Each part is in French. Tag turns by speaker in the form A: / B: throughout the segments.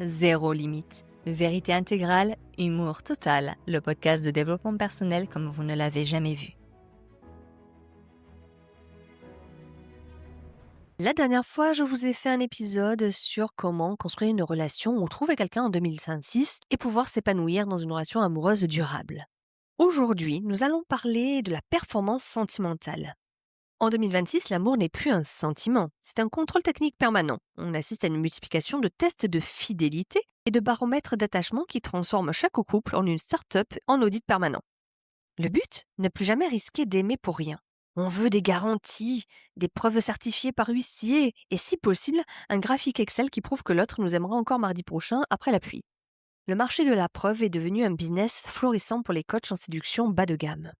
A: zéro limite. Vérité intégrale, humour total, le podcast de développement personnel comme vous ne l'avez jamais vu. La dernière fois, je vous ai fait un épisode sur comment construire une relation ou trouver quelqu'un en 2026 et pouvoir s'épanouir dans une relation amoureuse durable. Aujourd'hui, nous allons parler de la performance sentimentale. En 2026, l'amour n'est plus un sentiment, c'est un contrôle technique permanent. On assiste à une multiplication de tests de fidélité et de baromètres d'attachement qui transforment chaque couple en une start-up en audit permanent. Le but, ne plus jamais risquer d'aimer pour rien. On veut des garanties, des preuves certifiées par huissier et si possible, un graphique Excel qui prouve que l'autre nous aimera encore mardi prochain après la pluie. Le marché de la preuve est devenu un business florissant pour les coachs en séduction bas de gamme.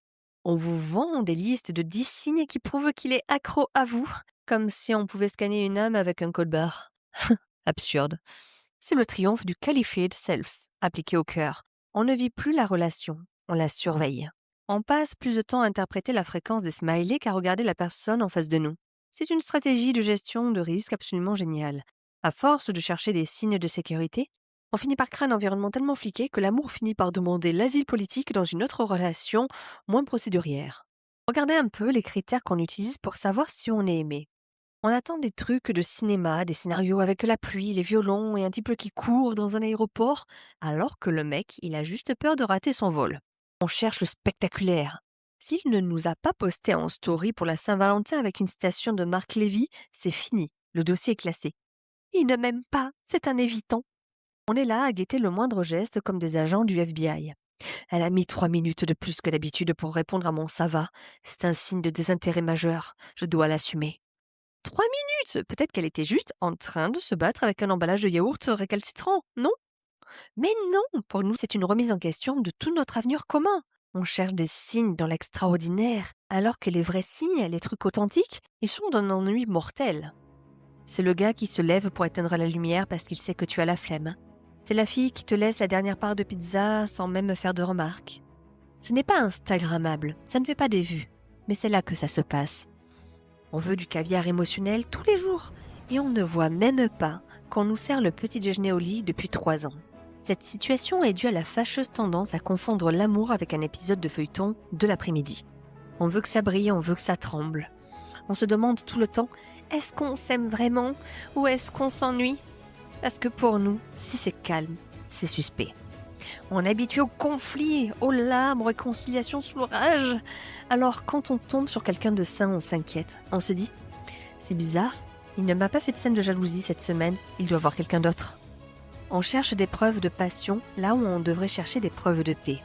A: On vous vend des listes de 10 signes qui prouvent qu'il est accro à vous, comme si on pouvait scanner une âme avec un code barre. Absurde. C'est le triomphe du qualified self, appliqué au cœur. On ne vit plus la relation, on la surveille. On passe plus de temps à interpréter la fréquence des smileys qu'à regarder la personne en face de nous. C'est une stratégie de gestion de risque absolument géniale. À force de chercher des signes de sécurité, on finit par créer un environnement tellement fliqué que l'amour finit par demander l'asile politique dans une autre relation moins procédurière. Regardez un peu les critères qu'on utilise pour savoir si on est aimé. On attend des trucs de cinéma, des scénarios avec la pluie, les violons et un type qui court dans un aéroport, alors que le mec, il a juste peur de rater son vol. On cherche le spectaculaire. S'il ne nous a pas posté en story pour la Saint-Valentin avec une citation de Marc Lévy, c'est fini, le dossier est classé. Il ne m'aime pas, c'est un évitant. On est là à guetter le moindre geste comme des agents du FBI. Elle a mis 3 minutes de plus que d'habitude pour répondre à mon ça va. C'est un signe de désintérêt majeur. Je dois l'assumer. 3 minutes! Peut-être qu'elle était juste en train de se battre avec un emballage de yaourt récalcitrant, non? Mais non! Pour nous, c'est une remise en question de tout notre avenir commun. On cherche des signes dans l'extraordinaire, alors que les vrais signes, les trucs authentiques, ils sont d'un ennui mortel. C'est le gars qui se lève pour éteindre la lumière parce qu'il sait que tu as la flemme. C'est la fille qui te laisse la dernière part de pizza sans même faire de remarques. Ce n'est pas instagrammable, ça ne fait pas des vues, mais c'est là que ça se passe. On veut du caviar émotionnel tous les jours et on ne voit même pas qu'on nous sert le petit déjeuner au lit depuis 3 ans. Cette situation est due à la fâcheuse tendance à confondre l'amour avec un épisode de feuilleton de l'après-midi. On veut que ça brille, on veut que ça tremble. On se demande tout le temps, est-ce qu'on s'aime vraiment ou est-ce qu'on s'ennuie? Parce que pour nous, si c'est calme, c'est suspect. On est habitué au conflit, aux larmes, aux réconciliations sous l'orage. Alors quand on tombe sur quelqu'un de sain, on s'inquiète. On se dit, c'est bizarre, il ne m'a pas fait de scène de jalousie cette semaine, il doit voir quelqu'un d'autre. On cherche des preuves de passion là où on devrait chercher des preuves de paix.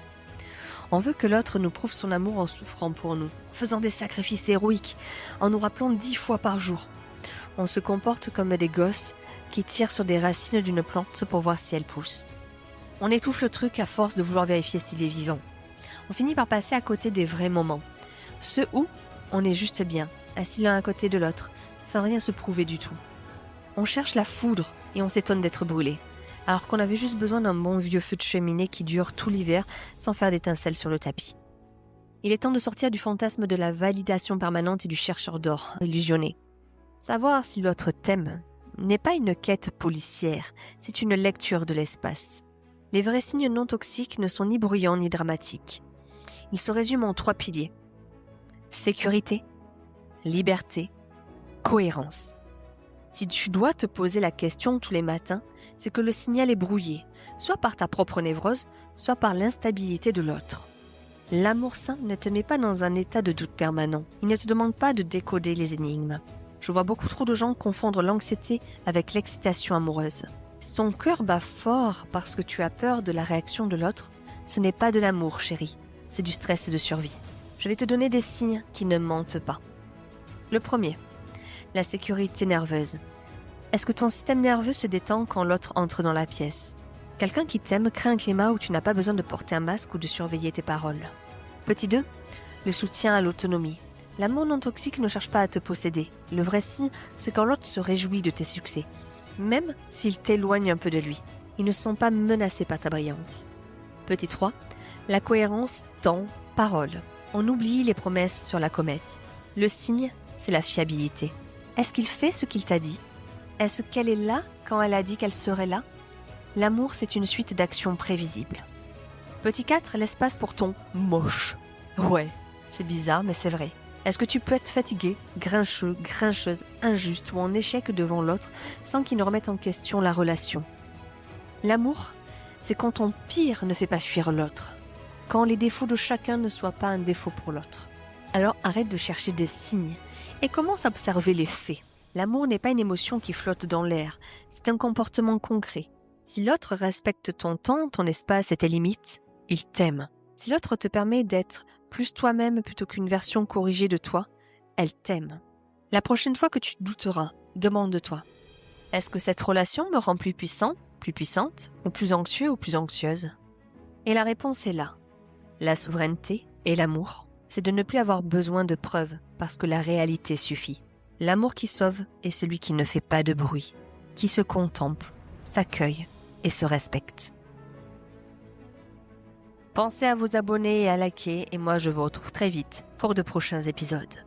A: On veut que l'autre nous prouve son amour en souffrant pour nous, faisant des sacrifices héroïques, en nous rappelant 10 fois par jour. On se comporte comme des gosses qui tirent sur des racines d'une plante pour voir si elle pousse. On étouffe le truc à force de vouloir vérifier s'il est vivant. On finit par passer à côté des vrais moments. Ceux où on est juste bien, assis l'un à côté de l'autre, sans rien se prouver du tout. On cherche la foudre et on s'étonne d'être brûlé, alors qu'on avait juste besoin d'un bon vieux feu de cheminée qui dure tout l'hiver sans faire d'étincelles sur le tapis. Il est temps de sortir du fantasme de la validation permanente et du chercheur d'or illusionné. Savoir si l'autre t'aime n'est pas une quête policière, c'est une lecture de l'espace. Les vrais signes non toxiques ne sont ni bruyants ni dramatiques. Ils se résument en 3 piliers. Sécurité, liberté, cohérence. Si tu dois te poser la question tous les matins, c'est que le signal est brouillé, soit par ta propre névrose, soit par l'instabilité de l'autre. L'amour sain ne te met pas dans un état de doute permanent. Il ne te demande pas de décoder les énigmes. Je vois beaucoup trop de gens confondre l'anxiété avec l'excitation amoureuse. Si ton cœur bat fort parce que tu as peur de la réaction de l'autre, ce n'est pas de l'amour, chérie. C'est du stress de survie. Je vais te donner des signes qui ne mentent pas. Le premier, la sécurité nerveuse. Est-ce que ton système nerveux se détend quand l'autre entre dans la pièce? Quelqu'un qui t'aime crée un climat où tu n'as pas besoin de porter un masque ou de surveiller tes paroles. Petit 2, le soutien à l'autonomie. L'amour non toxique ne cherche pas à te posséder. Le vrai signe, c'est quand l'autre se réjouit de tes succès. Même s'il t'éloigne un peu de lui. Ils ne sont pas menacés par ta brillance. Petit 3, la cohérence temps-parole. On oublie les promesses sur la comète. Le signe, c'est la fiabilité. Est-ce qu'il fait ce qu'il t'a dit? Est-ce qu'elle est là quand elle a dit qu'elle serait là? L'amour, c'est une suite d'actions prévisibles. Petit 4, l'espace pour ton moche. Ouais, c'est bizarre, mais c'est vrai. Est-ce que tu peux être fatigué, grincheux, grincheuse, injuste ou en échec devant l'autre sans qu'il ne remette en question la relation? L'amour, c'est quand ton pire ne fait pas fuir l'autre, quand les défauts de chacun ne soient pas un défaut pour l'autre. Alors arrête de chercher des signes et commence à observer les faits. L'amour n'est pas une émotion qui flotte dans l'air, c'est un comportement concret. Si l'autre respecte ton temps, ton espace et tes limites, il t'aime. Si l'autre te permet d'être plus toi-même plutôt qu'une version corrigée de toi, elle t'aime. La prochaine fois que tu douteras, demande-toi, est-ce que cette relation me rend plus puissant, plus puissante, ou plus anxieux ou plus anxieuse? Et la réponse est là. La souveraineté et l'amour, c'est de ne plus avoir besoin de preuves parce que la réalité suffit. L'amour qui sauve est celui qui ne fait pas de bruit, qui se contemple, s'accueille et se respecte. Pensez à vous abonner et à liker et moi je vous retrouve très vite pour de prochains épisodes.